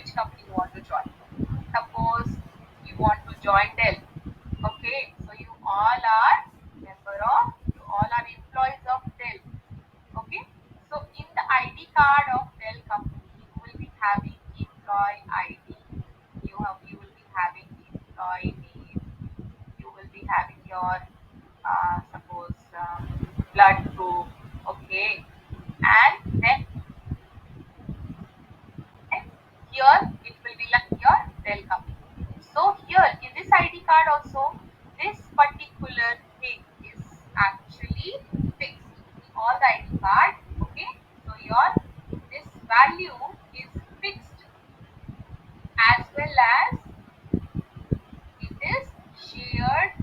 which company you want to join. Suppose you want to join Dell. Okay, so you all are employees of Dell. Okay, so in the ID card of Dell company, you will be having employee ID. You will be having employee name. You will be having your suppose blood group. Okay, and then here it will be like your Dell company. So here in this ID card also, this particular thing is actually fixed in all the ID card. Okay, so your this value is fixed, as well as it is shared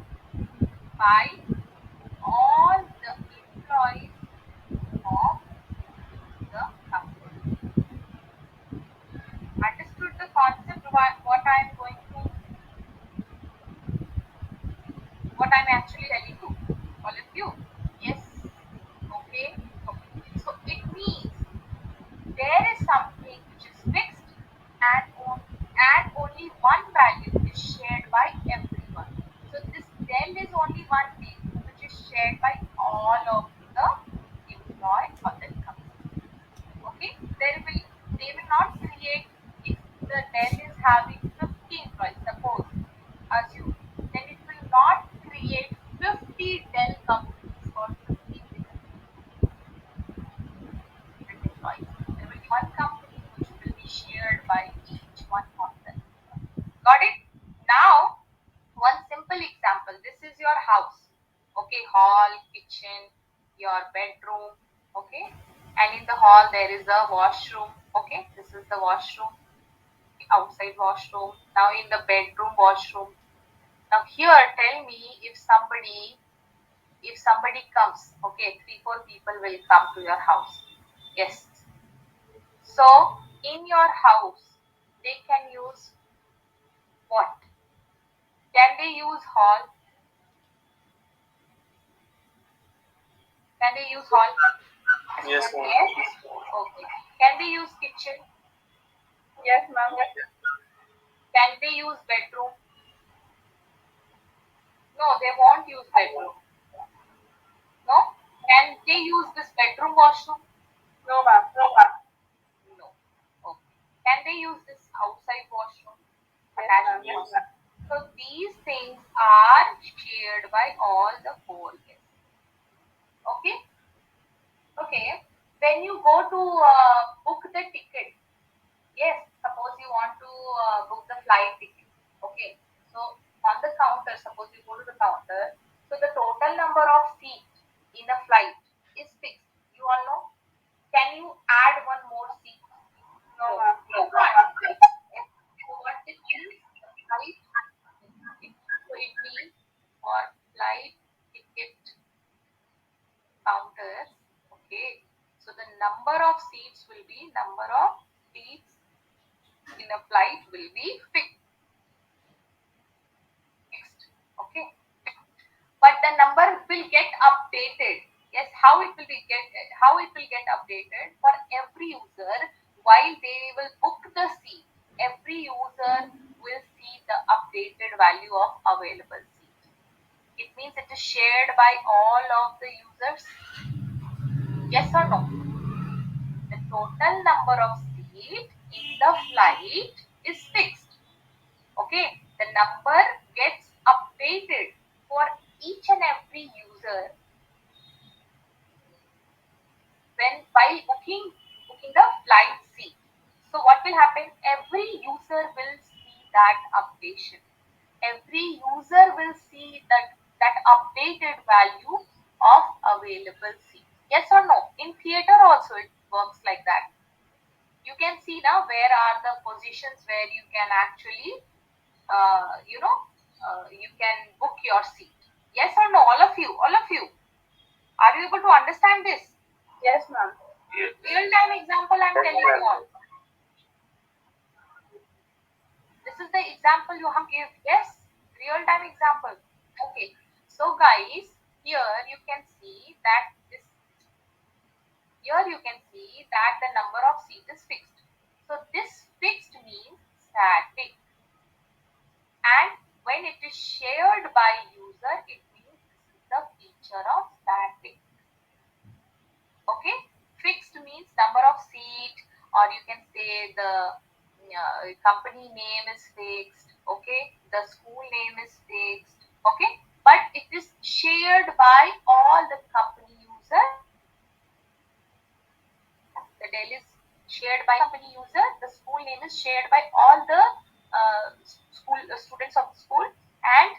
by all the employees of the company. Understood the concept what I am going to, what I'm actually telling you, all of you? Yes. Okay. Okay. So it means there is something which is fixed, and only one value is shared by everyone. So this del is only one thing which is shared by all of the employees of that company. Okay. They will not create, if the del is having 50 employees, suppose, assume, then it will not create 50 Dell companies for 50 different employees. There will be one company which will be shared by each one of them. Got it? Now, one simple example. This is your house. Okay, hall, kitchen, your bedroom. Okay, and in the hall there is a washroom. Okay, this is the washroom, outside washroom. Now in the bedroom washroom. Now here, tell me if somebody comes. Okay, 3-4 people will come to your house. Yes. So in your house, they can use what? Can they use hall? Can they use hall? Yes, ma'am. Yes. Okay. Can they use kitchen? Yes, ma'am. Can they use bedroom? No, they won't use bedroom. No. Can they use this bedroom washroom? No, ma'am. No. Okay. Can they use this outside washroom? Yes, Attached ma'am. washroom? So these things are shared by all the 4 guests. Okay. Okay. When you go to book the ticket, yes, suppose you want to book the flight ticket. Okay. So on the counter, suppose you go to the counter, so the total number of seats in a flight is fixed. You all know. Can you add one more seat? No, ma'am. You can't. Yes. So what it means? Flight ticket. So it means for flight ticket counters. Okay. So the number of seats will be number of seats in a flight will be fixed. Okay, but the number will get updated. Yes, how it will get updated for every user while they will book the seat. Every user will see the updated value of available seat. It means it is shared by all of the users. Yes or no? The total number of seats in the flight is fixed. Okay, the number gets updated for each and every user when while booking the flight seat. So what will happen? Every user will see that updation. Every user will see that updated value of available seat. Yes or no? In theater also it works like that. You can see now where are the positions where you can actually you can book your seat. Yes or no? All of you. Are you able to understand this? Yes, ma'am. Real time example I'm telling you all. This is the example you have give. Yes, real time example. Okay. So guys, here you can see that the number of seats is fixed. So this fixed means or you can say the company name is fixed, okay, the school name is fixed, okay, but it is shared by all the company users. The del is shared by company user, the school name is shared by all the school students of the school, and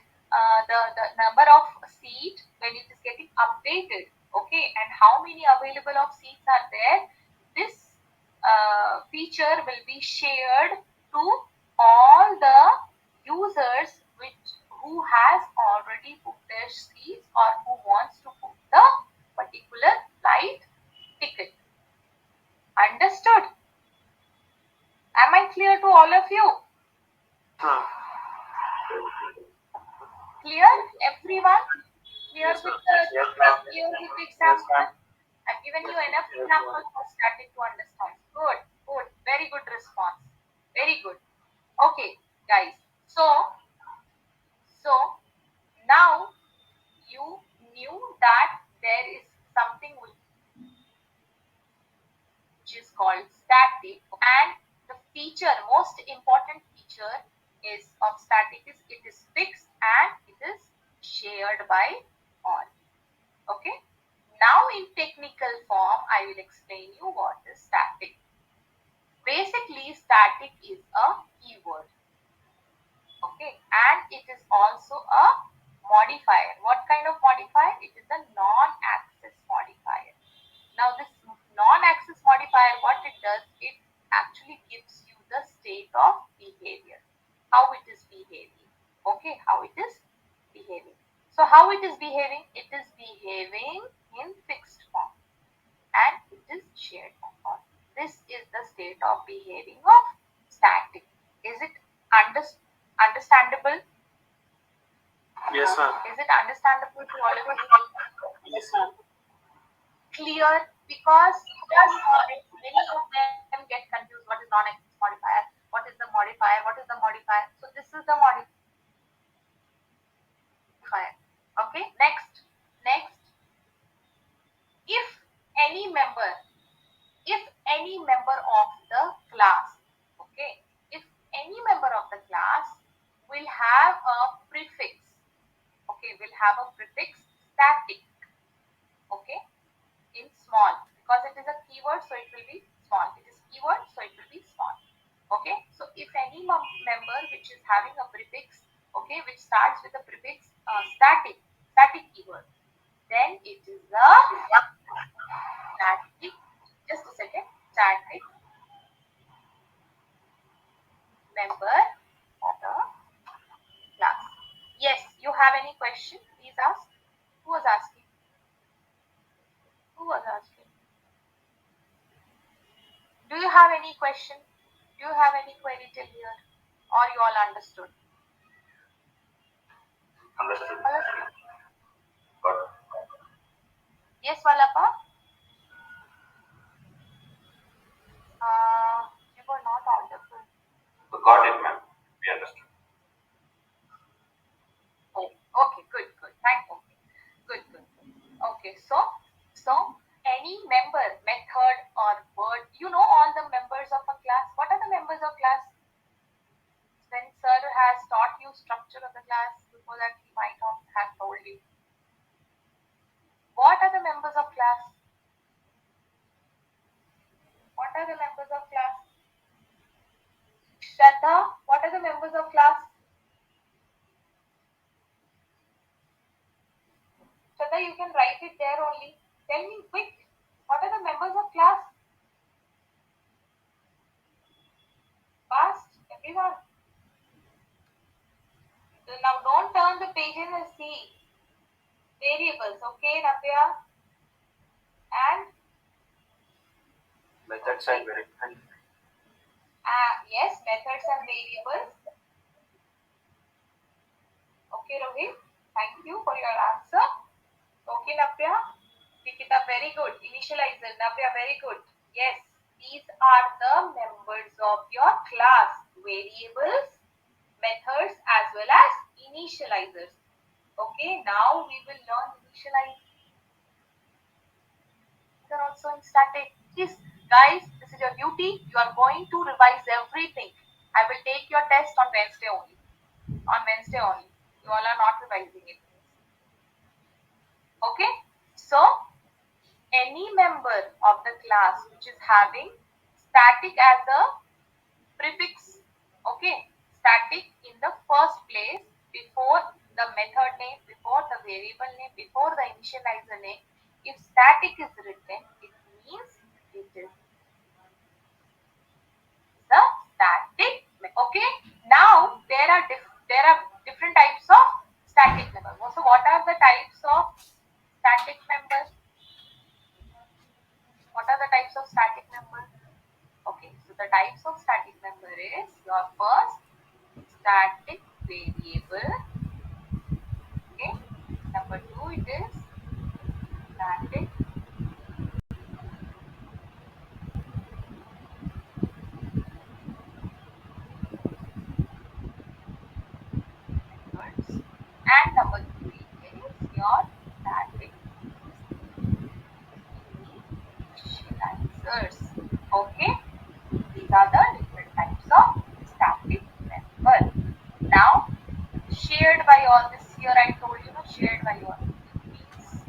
the number of seat when it is getting updated, okay, and how many available of seats are there, this feature will be shared to all the users which who has already booked their seats or who wants to book the particular flight ticket. Understood? Am I clear to all of you? Clear, everyone? Clear Yes, with ma'am. the Yes, ma'am. clear with the Yes, example? ma'am. I've given you enough Yes, examples ma'am. for starting to understand. Good, good, very good response. Very good. Okay, guys. So now you knew that there is something which is called static, and the feature, most important feature is of static is it is fixed and it is shared by all. Okay, now in technical form I will explain you what is static. Basically static is a keyword, okay, and it is also a modifier. What kind of modifier? It is a non-access modifier. Now this non-access modifier, what it does, it actually gives you the state of behavior, how it is behaving, okay, how it is behaving. So how it is behaving? It is behaving in fixed form and it is shared form. This is the state of behaving of static. Is it understandable? Yes, ma'am. Is it understandable to all of you? Yes, ma'am. Clear, because many of them get confused. What is non-access modifier? What is the modifier? What is the modifier? So this is the modifier. Okay. Next, if any member, if any member of the class, okay, if any member of the class will have a prefix, okay, will have a prefix static, okay, in small, because it is a keyword, so it will be small. It is keyword, so it will be small. Okay, so if any member which is having a prefix, okay, which starts with a prefix static keyword, then it is a static, just a second, static member of the class. Yes, you have any question? Please ask. Who was asking? Who was asking? Do you have any question? Do you have any query till here? Or you all understood? Understood. Got it. Yes, Valapa? You were not audible. Got it, ma'am. We understood. Oh, okay, good. Thank you. Good. Okay, so any member, method or word, you know all the members of a class. What are the members of class? When sir has taught you structure of the class, before that he might not have told you. What are the members of class? What are the members of class? Shraddha, what are the members of class? Shraddha, you can write it there only. Tell me quick. What are the members of class? Fast, everyone. Now don't turn the pages and see. Variables, okay, Navya? And Methods and verification. yes, methods and variables. Okay, Rohit. Thank you for your answer. Okay, Navya. Pick it up. Very good. Initializer. Navya, very good. Yes, these are the members of your class. Variables, methods, as well as initializers. Okay, now we will learn initializer also in static. Please Guys, this is your duty. You are going to revise everything. I will take your test on Wednesday only. On Wednesday only. You all are not revising it. Okay? So, any member of the class which is having static as a prefix, okay, static in the first place before the method name, before the variable name, before the initializer name, if static is written, it means it is the static. Okay, now there are different types of static members. So what are the types of static members? What are the types of static members? Okay, so the types of static member is your first static variable. Okay, number two it is static methods, and number three is your static initializers. Okay, these are the different types of static member. Now, shared by all, this here I told you, no, shared by all. It means,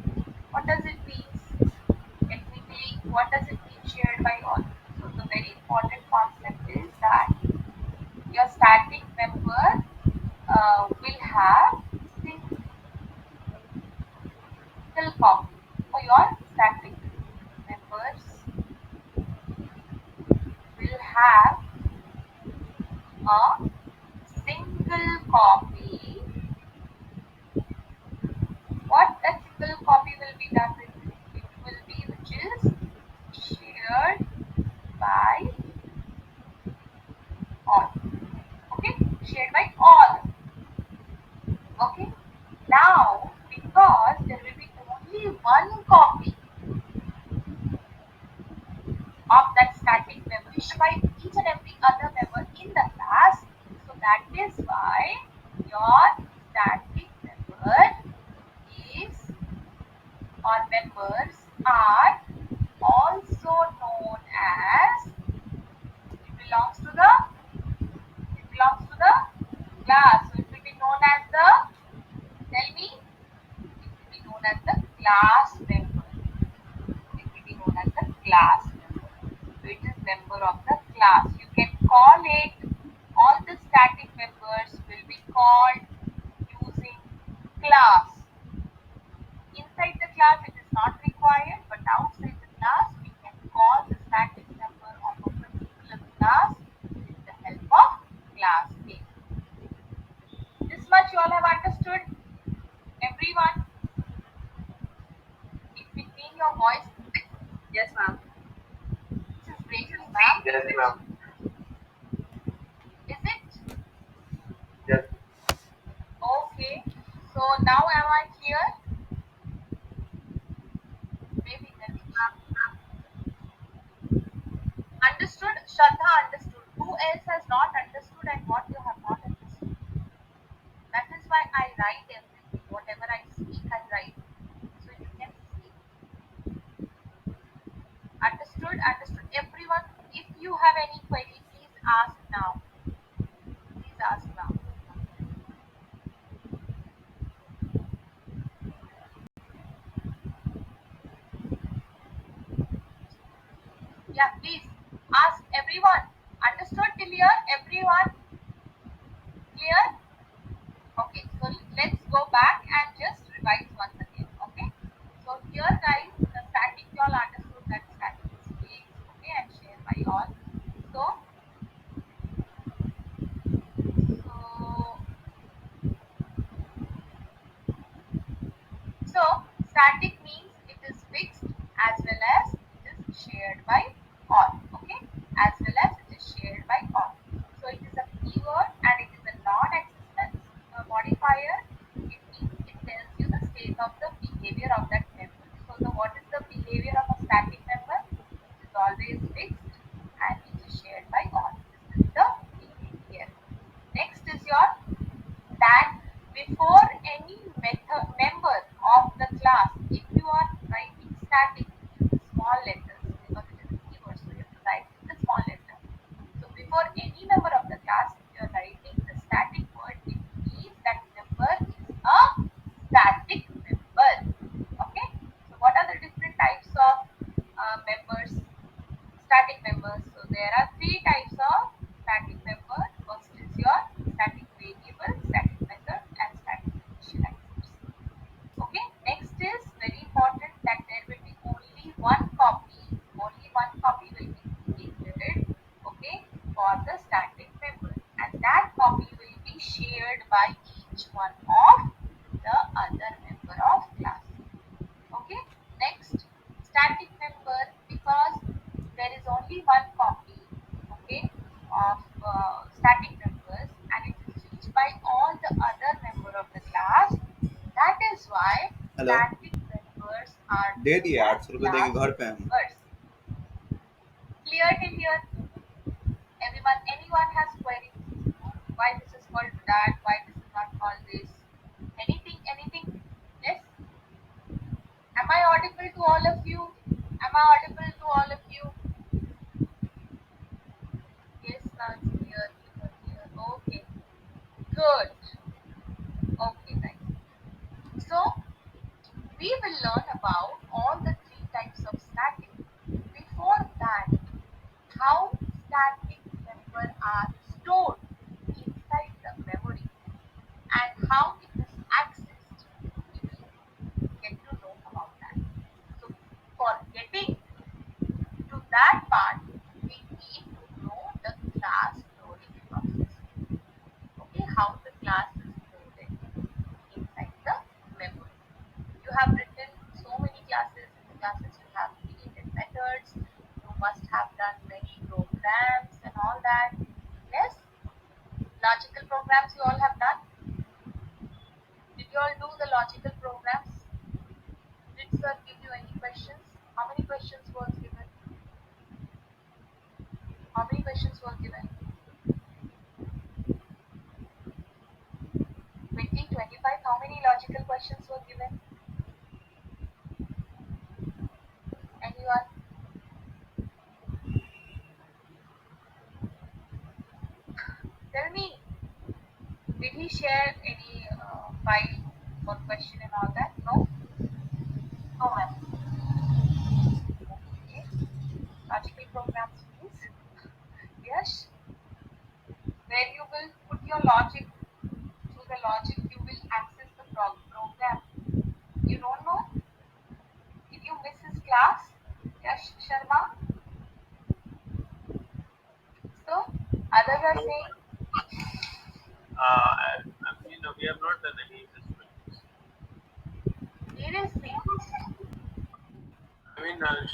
what does it mean? Technically, what does it mean shared by all? So the very important concept is that your static member will have single copy. For your static members will have a single copy. What that single copy will be done with? It will be which is shared by all. Okay, shared by all. Okay, now because there will be only one copy of that static member by each and every other member in the class, so that is why your static member is or members are also known as, it belongs to the class, so it will be known as the, tell me, it will be known as the class member. It will be known as the class member. So it is member of the class. You can call it, all the static members will be called using class. Inside the class it is not required, but outside the class we can call the static member of a particular class with the help of class name. This much you all have understood? Everyone? In between your voice, Yes, ma'am. this is breaking, ma'am. Yes, ma'am. Is it? Yes. Okay. So now am I clear? Maybe then. Understood? Shraddha understood. Who else has not understood and what you have not understood? That is why I write everything. Whatever I speak, I write. So you can see. Understood? Understood. Everyone, if you have any query, please ask now. Please ask now. Yeah, please ask everyone. Understood till here? Everyone? Clear? Okay, so let's go back and just revise once again. Okay, so here guys, the static you all understood that static is fixed, okay, and shared by all. So, so, so static means it is fixed as well as it is shared by all. Okay, as well as it is shared by all. So it is a keyword and it is a non-existence modifier. It means it tells you the state of the behavior of that member. So the what is the behavior of a static member? It is always fixed and it is shared by all. This is the behavior. Next is your that before any method member of the class, if you are writing static, small letters because it is a keyword, so For any member of the class, if you are writing the static word, it means that member is a static member. Okay. So what are the different types of members? Static members. So there are three types of static member. First is your static variable, static method, and static initializers. Okay. Next is very important that there will be only one copy. Only one copy will be created. Okay, for the static member, and that copy will be shared by each one of the other member of class. Okay. Next, static member, because there is only one copy, okay, of static members, and it is used by all the other member of the class. That is why hello static members are they known दिए as 800 रुपये देके class घर पे हम members. Clear till here? Everyone, anyone has query? Why this is called that? Why this is not called this? Anything? Anything? Yes? Am I audible to all of you? Am I audible to all of you? Yes, now it's clear, clear, clear. Okay, good. Okay, guys. So we will learn about all the three types of static. Before that, how static member are stored inside the memory and how it is accessed. We will get to know about that. So for getting to that part, we need to know the class loading process. Okay, how the class is loaded inside the memory. You have written so many classes. In the classes, you have created methods. You must have done many programs and all that. Yes, logical programs you all have done. Did you all do the logical programs? Did sir give you any questions? How many questions was given? How many questions were given? 20, 25. How many logical questions were given? Anyone? Tell me. Did he share any file for question and all that? No? No, ma'am. Okay. Logical programs, please. Yes. Where you will put your logic. Through the logic, you will access the program. You don't know? Did you miss his class? Yash Sharma? So, others are No, saying, we have not done any assessments. seriously,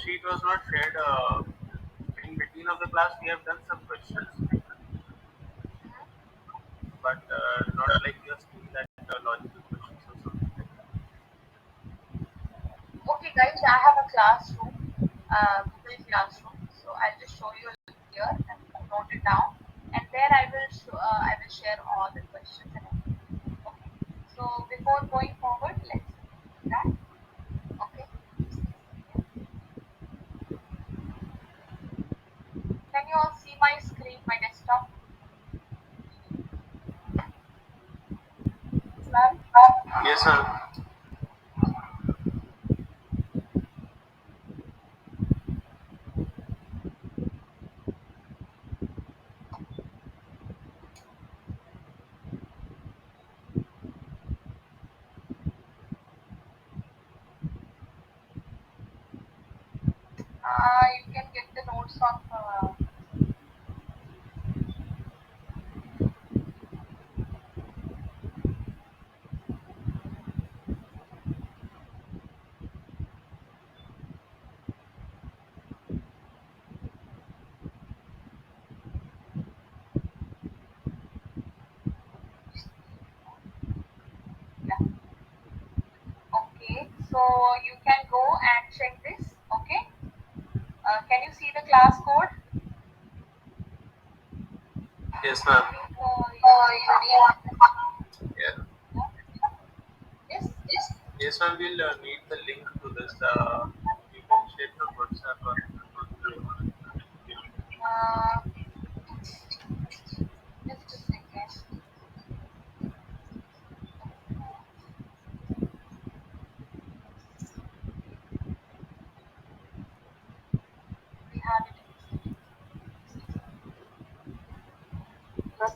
Sheet was not shared in between of the class. We have done some questions, but not like you're saying that logical questions or something like that. okay, guys, I have a classroom, Google Classroom. So I'll just show you a link here and note it down. And there I will share all the questions and everything. Okay. So before going forward, let's do that. Okay. Can you all see my screen, my desktop? Ma'am. Yes, ma'am. You can get the notes of. Yeah. Okay. So you can go and check this. Okay. Can you see the class code? Yes, I ma'am. think you Yeah. yes. Yes, ma'am. We'll need the link to this. You can share it on WhatsApp or. Uh,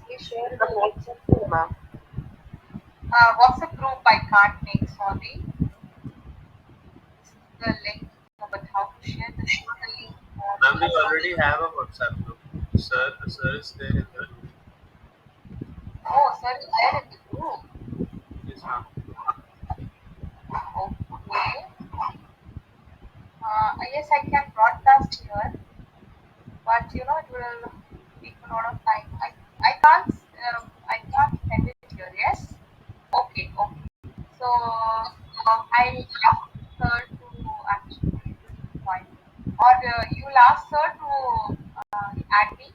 please share the WhatsApp group, ma'am. WhatsApp group I can't make, sorry. The link, but how to share the link on Ma'am, we already WhatsApp? have a WhatsApp group. Sir is there in the. Oh, sir is there in the group. Yes, ma'am. Okay. Yes, I can broadcast here, but it will take a lot of time. I can't send it here. Yes. Okay. Okay. So I ask her to actually join, or you'll ask her to add me.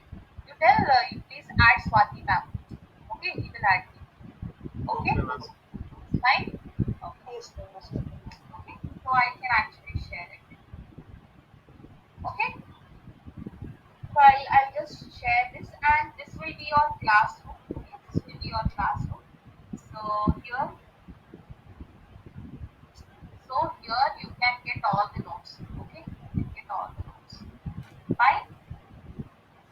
You tell you please add Swati ma'am. Okay, he will add me. Okay, Okay, ma'am. fine. Okay. Yes, ma'am. Yes, ma'am. Okay. So I can actually share it. Okay. So I'll just share this, and this will be your classroom. Okay, this will be your classroom. So here, so here you can get all the notes. Okay, you can get all the notes. Fine.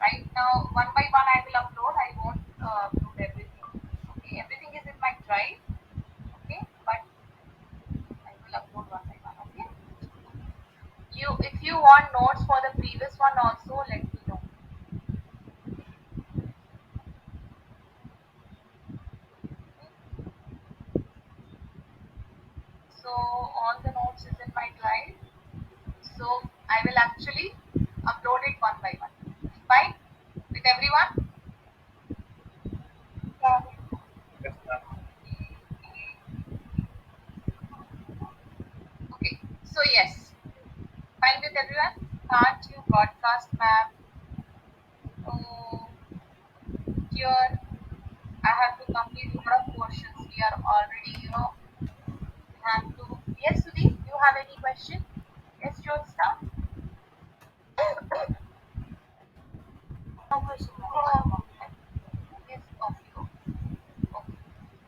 Right now, one by one, I will upload. I won't upload everything. Okay, everything is in my drive. Okay, but I will upload one by one. Okay. If you want notes for the previous one also, let me know. Okay? So all the notes is in my drive. So I will actually upload it one by one. Fine? With everyone? Yes, ma'am. Okay. So yes. Fine with everyone? Can't you broadcast map? So here I have to complete a lot of questions. We are already, have to. Yes, Sudhi, you have any question? Yes, Jyotsna? No question, ma'am. Yes, okay. Okay.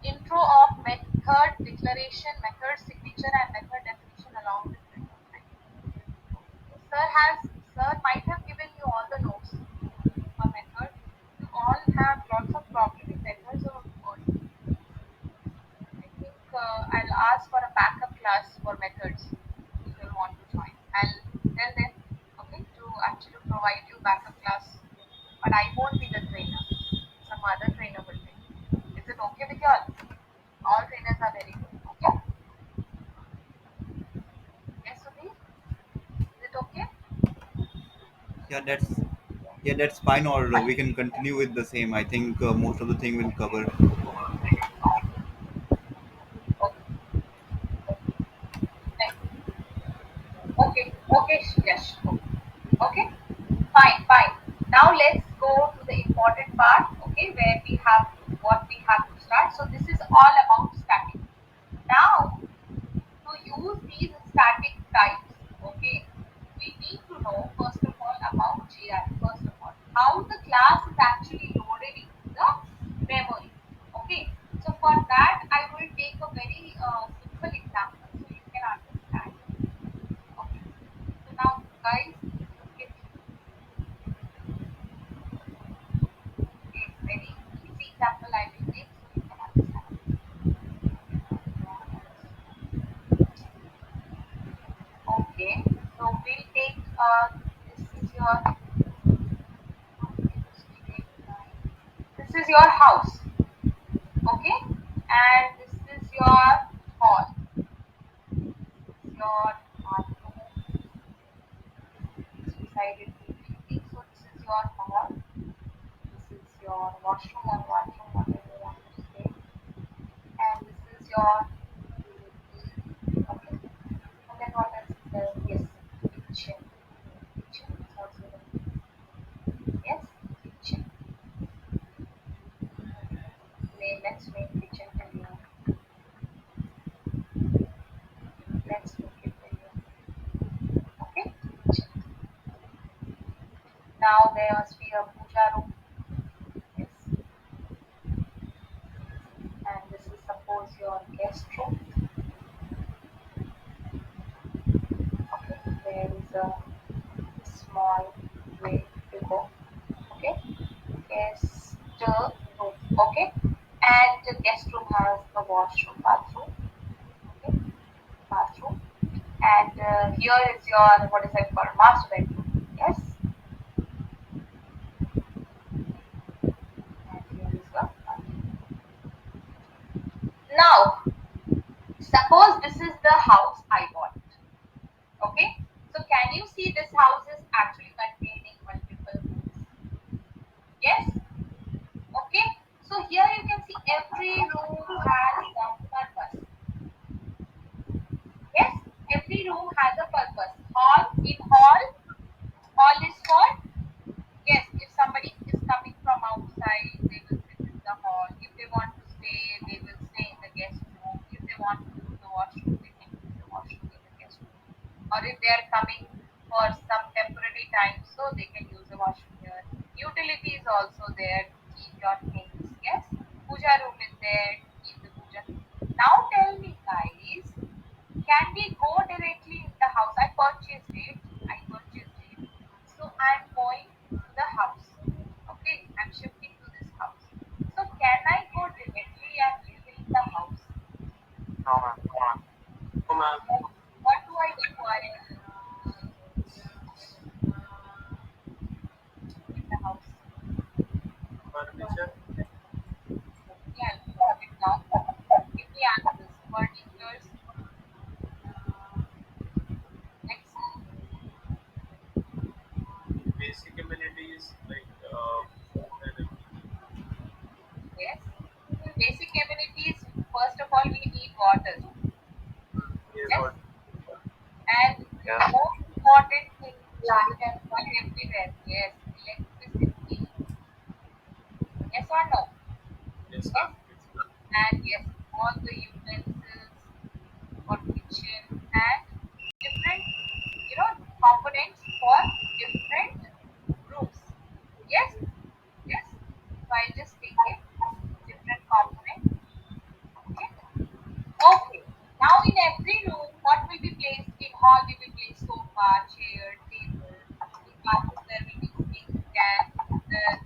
Intro of method declaration, method signature, and method definition along with method. Sir might have given you all the notes for method. You all have lots of problem with methods or what? I think I'll ask for a backup class for methods if you want to join. I'll tell them, okay, to actually provide you backup class. But I won't be the trainer. Some other trainer will be. Is it okay with you all? All trainers are very good. Okay. Yes, Sudhir? Is it okay? Yeah, that's fine. Or we can continue with the same. I think most of the thing will cover. Okay. Thank Okay, okay, yes. Okay, fine, fine. Now let's go to the important part, okay, where we have what we have to start. So this is all about static. Now, to use these static types, okay, we need to know first of all about GI. First of all, how the class is actually loaded into the memory. Okay, so for that I will take a very simple example so you can understand. Okay. So now, guys, look at a very easy example I will take so you can understand. Okay. So we'll take this is your this is your house. Okay, and this is your hall. This is your bathroom. It's beside it. So this is your hall. This is your washroom or bathroom, whatever you want to say. And this is your okay. And then what else is there? Yes, kitchen. Kitchen is also there. Yes, kitchen. Let's make kitchen for you. Let's make it for you. Okay, kitchen. Now there must be a puja room. Yes, and this is suppose your guest room. Okay, there is a small way to go. Okay, guest Okay, and the guest room has a washroom, bathroom. Okay, bathroom, and here is your what is it called master bedroom. Yes, and here is your bathroom. Now, suppose this is the house I bought. Okay, so can you see this house is actually containing multiple rooms? Yes. Okay, so here you can see every room has some purpose. Yes, every room has a purpose. Hall is for, yes, if somebody is coming from outside, they will sit in the hall. If they want to stay, they will stay in the guest room. If they want to use the washroom, they can use the washroom in the guest room. Or if they are coming for some temporary time, so they can use the washroom here. Utility is also there to keep your things. Yes, puja room is there to keep the puja. Now tell me, guys, can we go directly in the house? I purchased it. I purchased it. So I'm going to the house. Okay, I'm shifting to this house. So can I go directly and live in the house? No, ma'am. No, ma'am. What do I require in the house? Furniture. Yeah, I'll jot it down. Give me answers. Furnitures. Next. Basic amenities like food and everything. Yes. Basic amenities. First of all, we need water. Yes, Yes. what? And Yeah. most important thing which you can find everywhere. Yes. Electricity. Yes or no? Yes, Yes. ma'am. And yes, all the utensils for kitchen and different, components for different rooms. Yes. Yes. So I just take it different components. Okay. Okay. Now in every room, what will be placed? In hall, we will place sofa, chair, table. In bathroom, there will be sink, tap,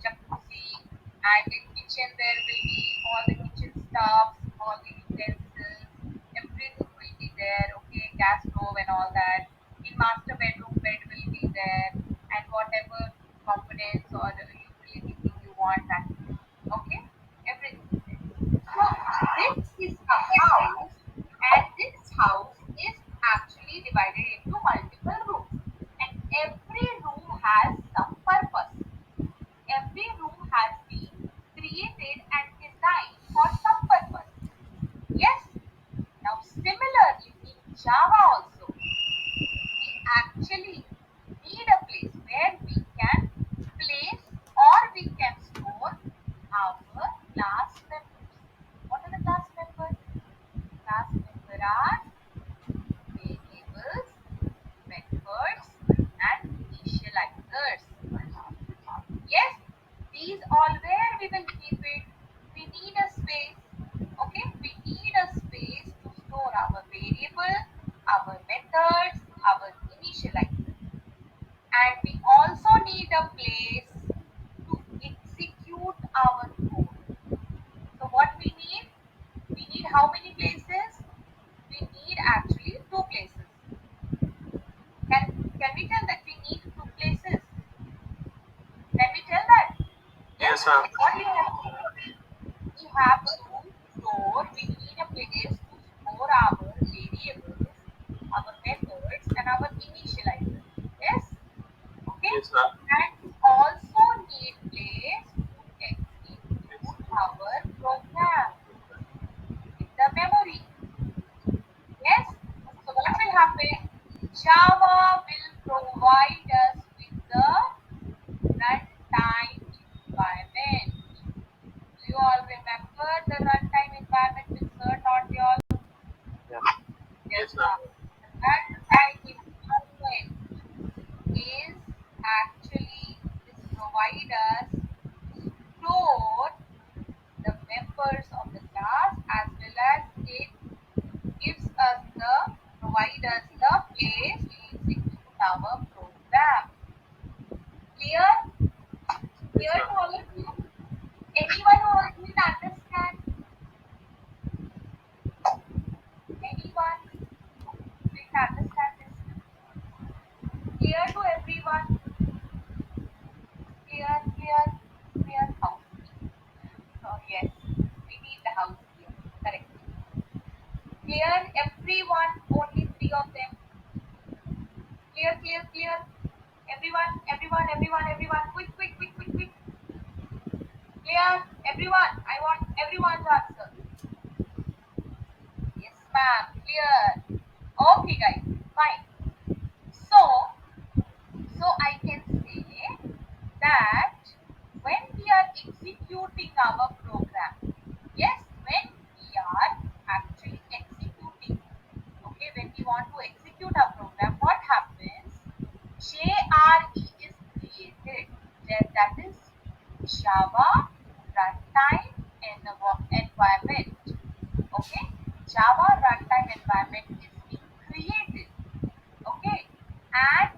jacuzzi, and in kitchen there will be all the kitchen stuffs, all the utensils. Everything will be there. Okay, gas stove and all that. In master bedroom, bed will be there, and whatever components or utility thing you want, that will be. Okay, everything is there. So this is a house, and this house is actually divided into multiple rooms, and every room has some purpose. Every room has been created and designed for some purpose. Yes. Now, similarly, in Java also, we actually need a place where we can place or we can store our class members. What are the class members? Class member are variables, methods, and initializers. Yes, these all where we will keep it. We need a space. Okay, we need a space to store our variable, our methods, our initializers. And we also need a place to execute our code. So what we need? We need how many places? We need actually two places. Can we tell that we need two places? Can we tell that? Yes. Yes, ma'am. What we have to do? We have to store. We need a place to store our variables, our methods, and our initializers. Yes. Okay. Yes, ma'am. And we also need place to Yes. execute our program in the memory. Yes. So what will happen? Java will provide us with the runtime environment. Do you all remember the runtime environment which Sir taught you all? Yeah. Yes, Yes, ma'am. ma'am. The runtime environment is actually this provide us to store the members of the class as well as it gives us the provide us the place to execute our program. Clear? Yes, Clear to ma'am. all of you? Anyone who has been Clear everyone, only three of them. Clear, clear, clear. Everyone, everyone, everyone, everyone. Quick, quick, quick, quick, quick. Clear, everyone. I want everyone to answer. Yes, ma'am. Clear. Okay, guys. Fine. So, I can say that when we are executing our program, yes, when we are actually executing, okay, when we want to execute our program, what happens? JRE is created. That is Java Runtime Environment. Okay, Java Runtime Environment is being created. Okay, and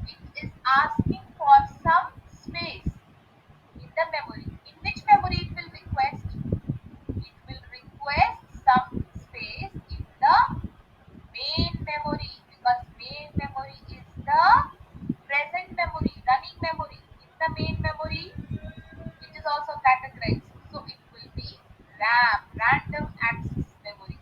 it is asking for some space in the memory. In which memory it will request? It will request some space in the main memory, because main memory is the present memory, running memory. In the main memory, it is also categorized. So it will be RAM, random access memory.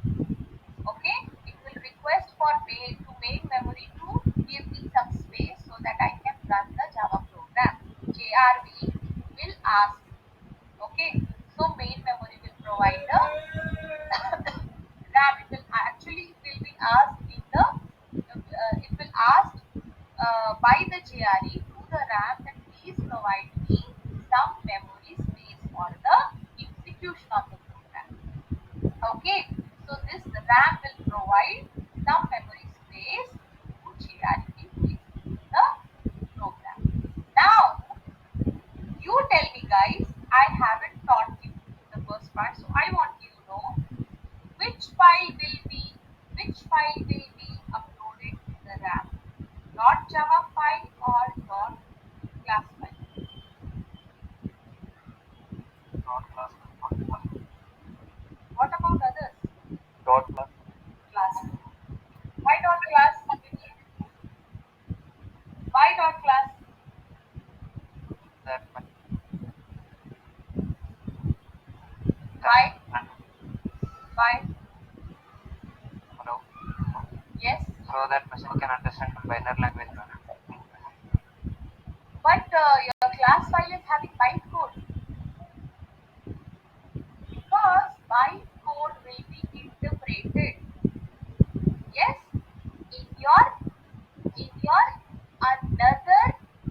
Okay, it will request for main memory to give me some space so that I can run the Java program. JRV will ask. Okay, so main memory will provide the RAM. It will actually, it will be asked in the it will ask by the JRE to the RAM that please provide me some memory space for the execution of the program. Okay, so this RAM will provide some memory space to JRE to execute the program. Now, you tell me, guys, I haven't taught you the first part, so I want you to know which file will be uploaded to the RAM. Dot Java file or dot class file? Dot class. What about others? Dot class. Class. Why dot class? Why dot class? That Why? and Why? hello. Yes. So that machine can understand binary language. But your class file is having bytecode, because bytecode will be interpreted. Yes, in your another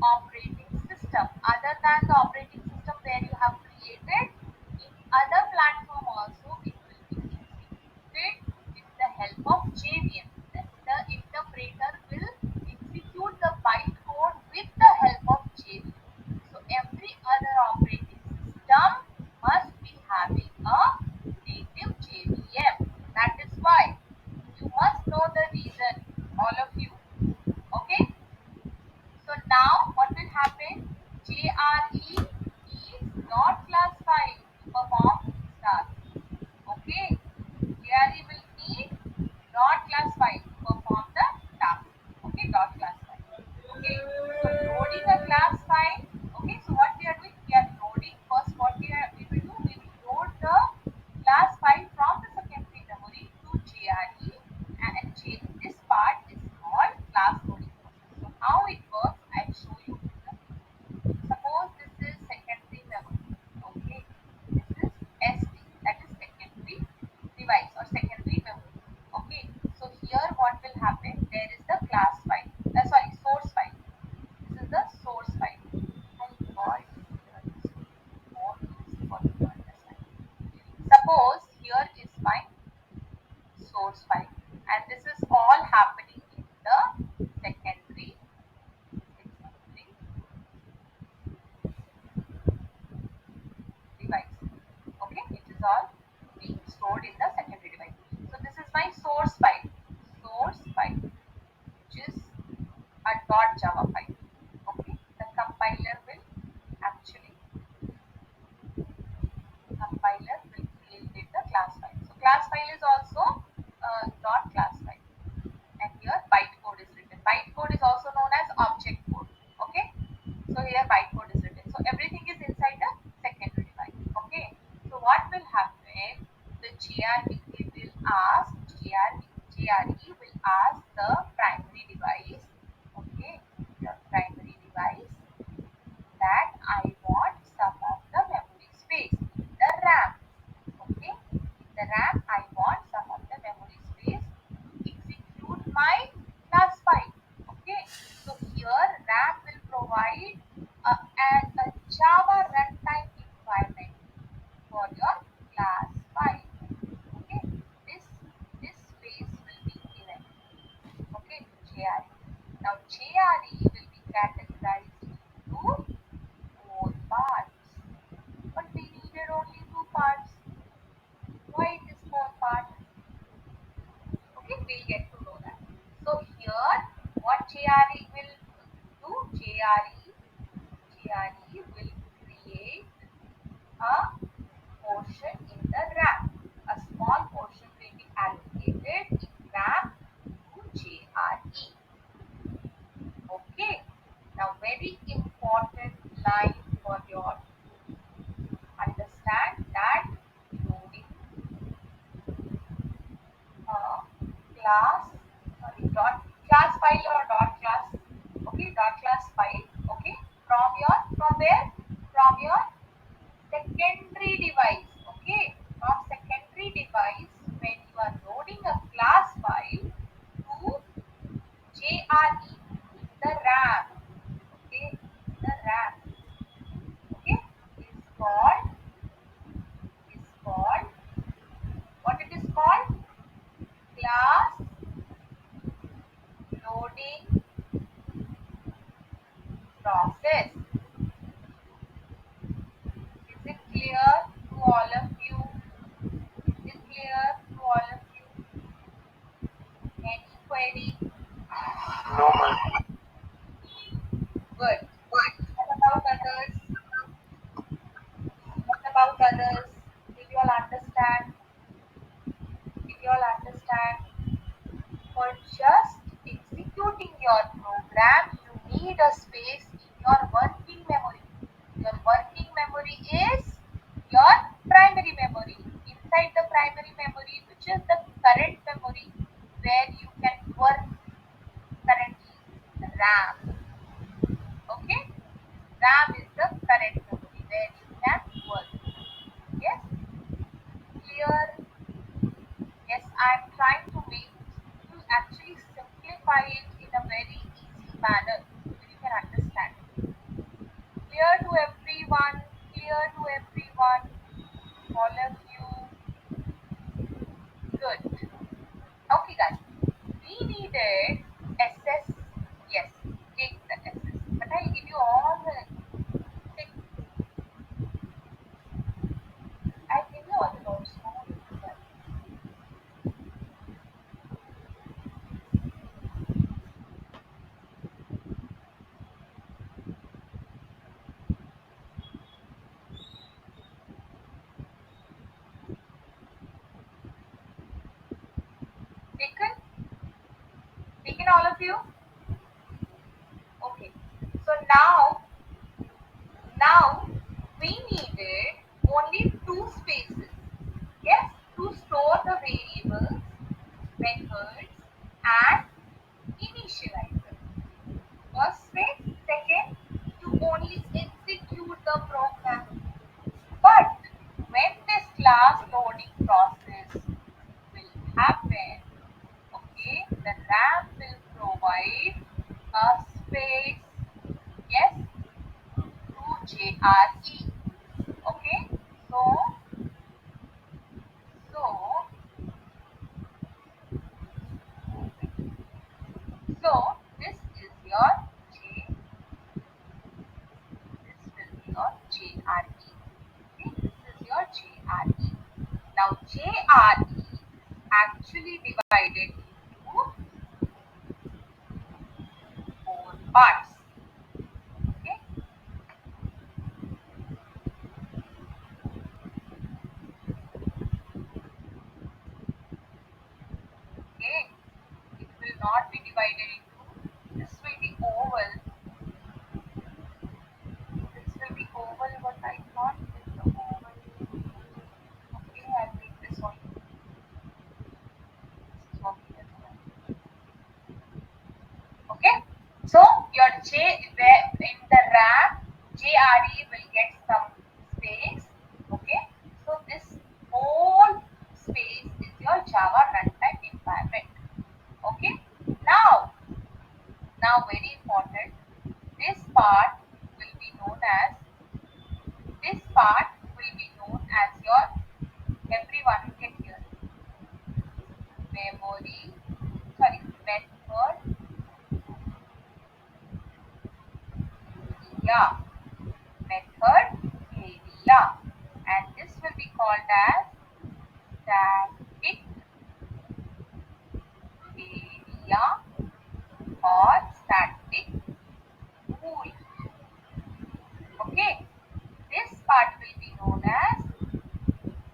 operating system other than the operating system where you have created, in other platform also it will be executed with the help of JVM. The interpreter will execute the bytecode with the help of JVM. So every other operating system must be having a native JVM. That is why you must know the reason, all of you. Okay? So now what will happen? JRE is not classified to perform this task. Okay? JRE will need not classified to perform the task. Okay, dot classified. Okay, so loading a class file. Okay, so what we are doing? We are loading first. What we will do? We will load the class file from the secondary memory to JRE, and this part is called class loading process. So how it works, I'll show you. Suppose this is secondary memory. Okay, this is SD, that is secondary device or secondary memory. Okay, so here what will happen? There is the class file. Sorry, source file. This is the source file. And why here is more easy for you to understand. Suppose here is my source file, and this is all happening in the secondary device. Okay, it is all being stored in the secondary device. So this is my source file, which is a .java file. Okay, the actually compiler will create the class file. So class file is also dot class file, and here bytecode is written. Bytecode is also known as object code. Okay, so here bytecode is written. So everything is inside the secondary device. Okay, so what will happen? The GRPC will ask JRE will ask the primary device, okay, your primary device, that I want some of the memory space, the RAM. Okay, the RAM, I want some of the memory space to execute my class file. Okay, so here RAM will provide a Java runtime environment for your class file. Okay, this this space will be given. Okay, to JRE. Now JRE will be categorized into four parts, but we needed only two parts. Why it is four part? Okay, we'll get to know that. So here, what JRE will do? JRE will create a portion in the RAM. A small portion will be allocated in RAM to JRE. Okay. Now, very important line for your understand that loading class dot class file or dot class, okay, dot class file, okay, from where, from your secondary device, okay, from secondary device. When you are loading a class file to JRE, the RAM, okay, the RAM, okay, is called what it is called, class loading process. Is it clear to all of you? Is it clear to all of you? Any query? No, ma'am. Good. What about others? What about others? Did you all understand? Did you all understand? For just executing your program, you need a space in your working memory. Your working memory is your primary memory. Inside the primary memory, which is the current memory where you can work currently, RAM. Okay? RAM is the current memory where you can work. Yes? Clear? Yes, I'm trying to actually simplify it in a very easy manner so you can understand. Clear to everyone? Clear to everyone? All of you? Good. Okay, guys. We needed SS. Yes, take the SS. But I'll give you all the. Take, I'll give you all the notes. No need to worry. Taken? Taken all of you? Okay. So now we needed only two spaces. Yes, to store the variables, methods, and initializer. First space, second, to only execute the program. But when this class loading process will happen, okay, the RAM will provide a space, yes, to JRE. Okay, so so this is your J. This will be your JRE. Okay, this is your JRE. Now JRE actually divided into four parts. Okay, okay. It will not be divided into. This will be oval. This will be oval. What I thought is the oval. Okay, I'll make this one. called as static area or static pool. Okay, this part will be known as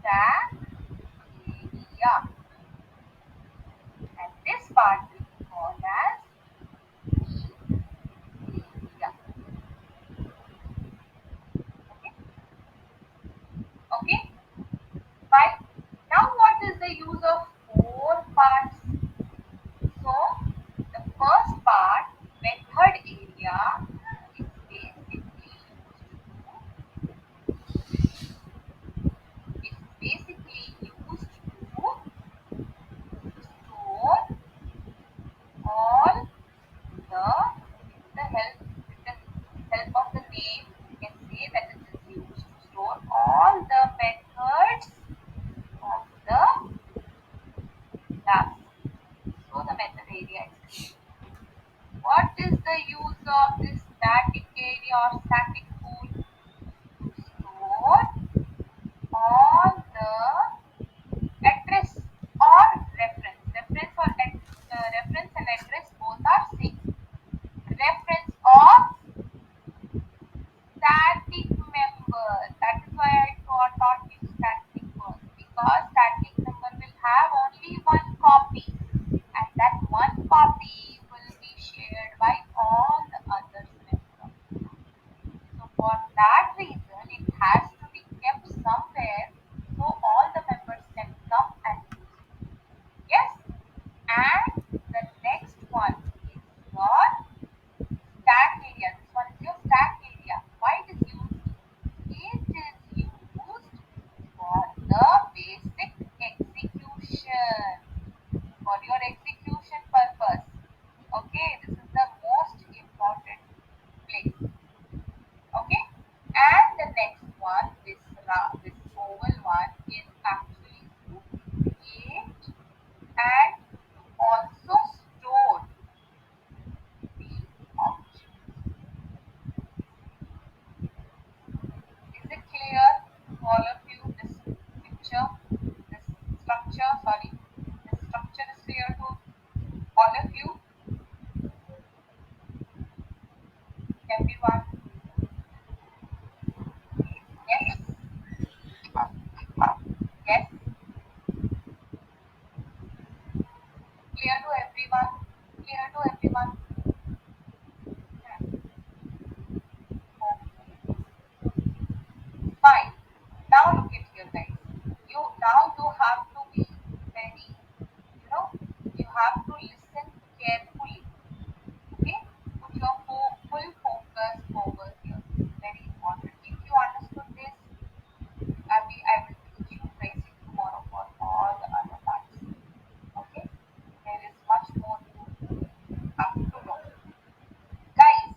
stack area, and this part will be called as area. Okay, okay, fine. Now, what is the use of four parts? So, the first part, method area, is basically used to store all with the help of the name, you can say that it is used to store all the methods of the class. So the method area is. What is the use of this static area or static pool? To store all the address or reference. Reference and address both are same. Reference of static member. That is why I taught you static first, because static number will have only one copy, and that one copy will be shared by all the other members. So for that reason, it has to be kept somewhere so all the members can come and use it. Yes, and the next one is your stack area. This one is your stack area. Why it is used? It is used for the basic execution, for your execution purpose. Okay, this is the most important place. Okay, and the next one, this oval one, is actually to create and also store the object. Is it clear to all of you? This picture, this structure, sorry, this structure is clear to all of you, everyone? Yes, yes, clear to everyone, clear to everyone. Hmm. Okay, fine. Now look at here, guys. You have to be very, you have to listen carefully. Okay, put your full focus over here. Very important. If you understood this, I will teach you basic tomorrow for all the other parts. Okay, there is much more you have to know, guys.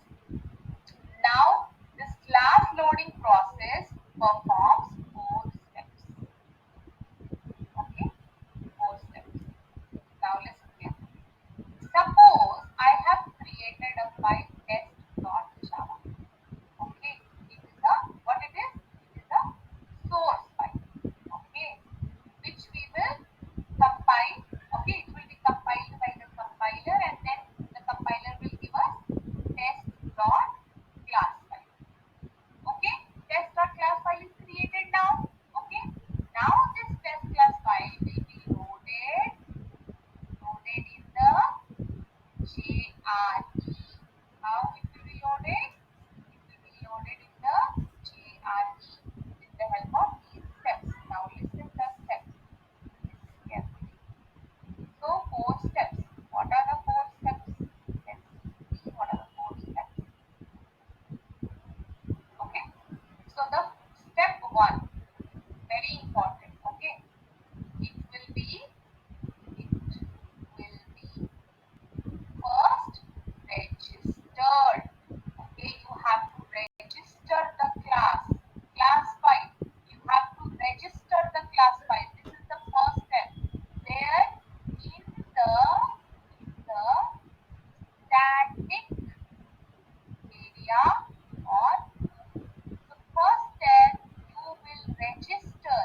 Now this class loading process performs four steps. Okay, four steps. Now listen carefully. Suppose I have created a file test.java. Okay, it is a what it is? It is a source file. Okay, which we will compile. Okay, it will be compiled by the compiler, and then the compiler will give us test.class file. Okay, test.class file is created now. Okay, now this test class file will be loaded in the JRE. How it will be loaded? It will be loaded in the JRE with the help of these steps. Now listen the steps. Listen carefully. So four steps. What are the four steps? Let's see what are the four steps. Okay. So the step one, very important. Okay. It will be it will be first registered. Okay, you have to register the class file. You have to register the class file. This is the first step. There in the static area or, so first step, you will register.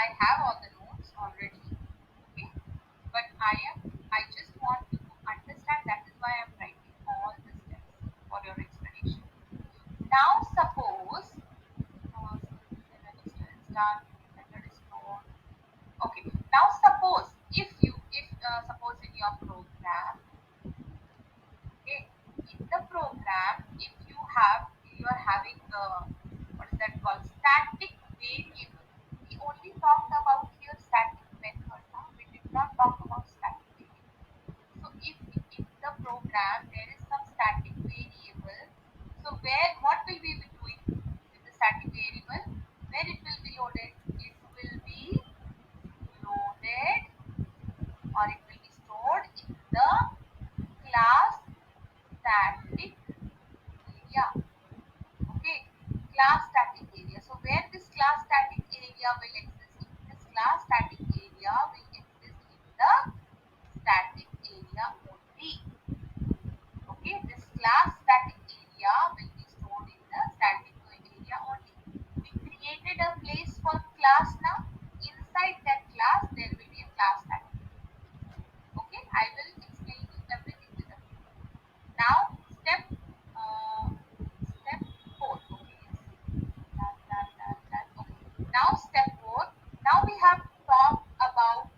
I have all the notes already. Okay, but I just want you to understand. That is why I'm writing all the steps for your explanation. Now suppose start method is known. Okay. Now suppose if suppose in your program, okay, in the program, if you are having what is that called, static variable. We only talked about here static method. Now we did not talk about static variable. So if in the program there is some static variable, so where what will we be doing with the static variable? Where it will be loaded? It will be loaded, or it will be stored in the class static area. Okay, class static area. So where this class static area will exist? This class static area will exist in the static area only. Okay, this class static area will be stored in the static area only. We created a place for class now. Inside that class, there will be a class static. Okay, I will explain you everything with a figure. Now, step 4. Okay, yes. That. Okay. Now, step 4. Now we have talked about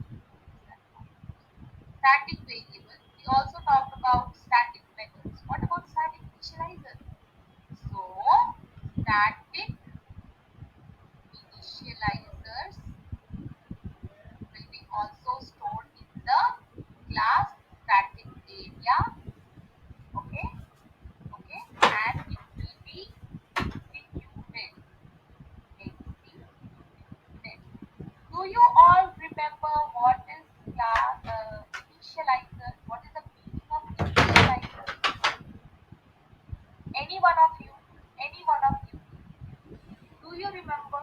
static variable. We also talked about static methods. What about static initializer? So, static initializers will be also stored in the class static area. Okay, okay, and it will be executed. Executed. Do you all remember what is class initializer? What is the meaning of initializer? Any one of you? Any one of you? Do you remember?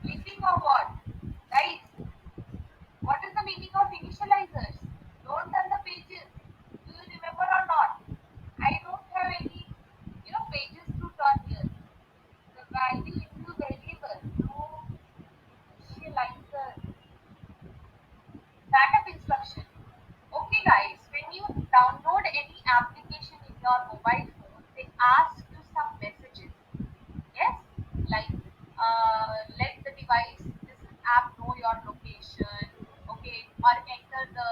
Sleeping or what? Guys, what is the meaning of initializers? Don't turn the pages. Do you remember or not? I don't have any, pages to turn here. The value into variable. No initializer. Startup instruction. Okay, guys, when you download any application in your mobile phone, they ask you some messages. Yes, like let the device, this app know your location, okay, or enter the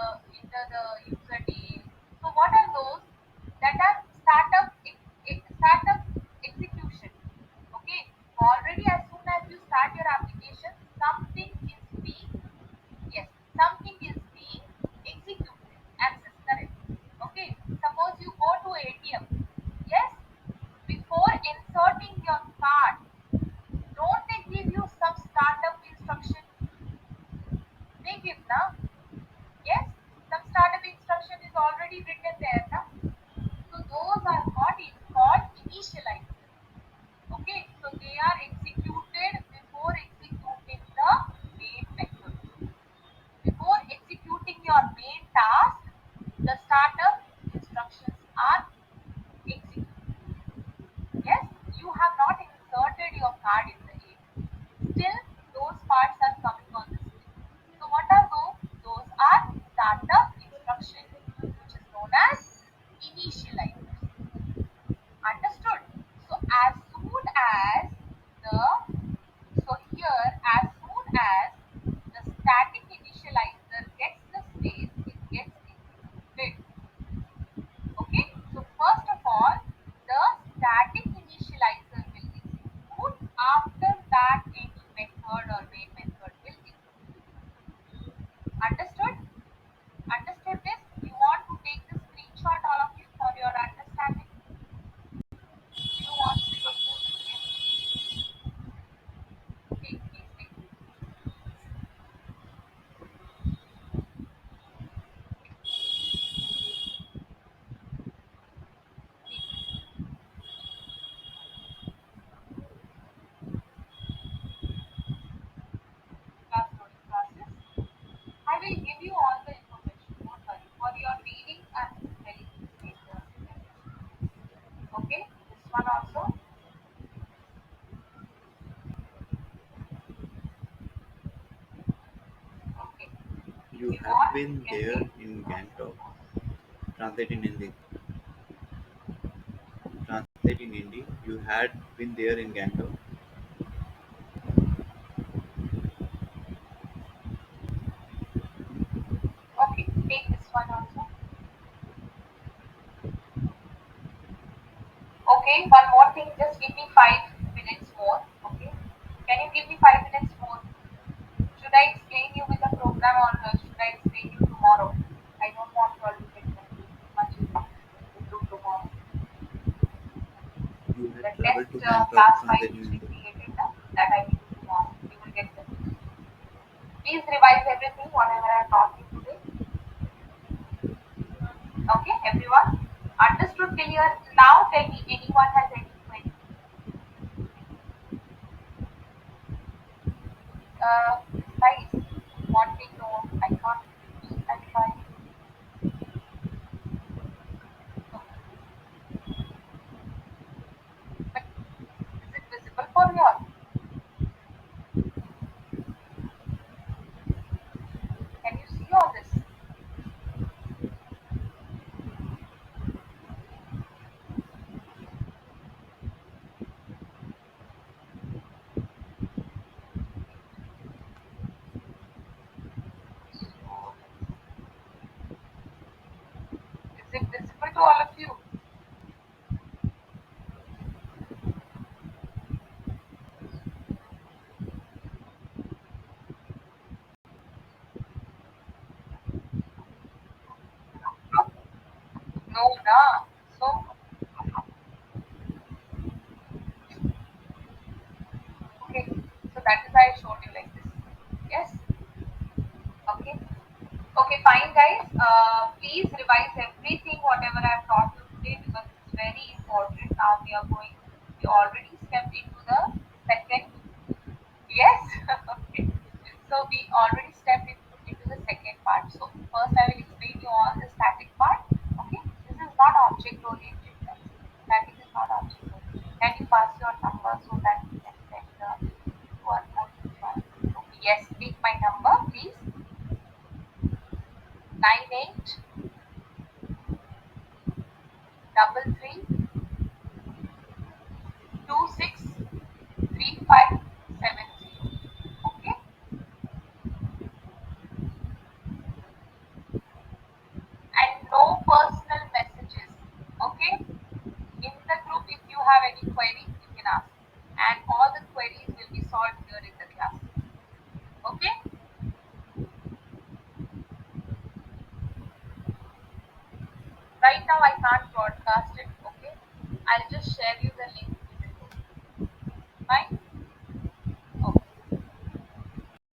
username. So what are those? That are startup execution. Okay, already as soon as you start your application, something is being, yes, something is being executed. Access correct. Okay, suppose you go to ATM. Yes, before inserting your card, don't they give you some startup instruction? They give now. Yes, some startup instruction is already written there now. So those are called initializers. Okay, so they are executed before executing the main method. Before executing your main task, the startup instructions are executed. Yes, you have not inserted your card in the A. Still, those parts are coming on the screen. So, what are those? Those are startup instructions, which is known as initializers. Understood? So, as soon as the You you have want, you been can there say. in Gangtok. Translate in Hindi. Translate in Hindi. You had been there in Gangtok. Okay, take this one also. Okay, one more thing, just give me 5 minutes more. Okay, can you give me 5 minutes more? Should I explain you with the program or should I explain you tomorrow? I don't want you all to get confused much into tomorrow. You The had traveled test to Gangtok. class 5 Translate in which we Hindi. created that I will do tomorrow. You will get confused. Please revise everything, whatever I taught you today. Okay, everyone? Understood clear? Now tell me, anyone has any query? Guys, wanting know, I can't use and try. But is it visible for you all? Can you see all this? So, is it visible to all of you? No, na. So, okay. So that is why I showed you like this. Yes? Okay. Okay, fine, guys. Please revise everything, whatever I've taught you today, because it's very important. Now we already stepped into the second. Yes? Okay. So we already stepped into the second part. So first I will explain you all the static part. Okay? This is not object oriented, guys. Static is not object oriented. Can you pass your number so that we can send to our own? Okay, yes, take my number, please. 9833263570. Okay? And no personal messages. Okay? In the group, if you have any query, you can ask. And all the queries will be solved here in the class. Okay? Right now, I can't broadcast.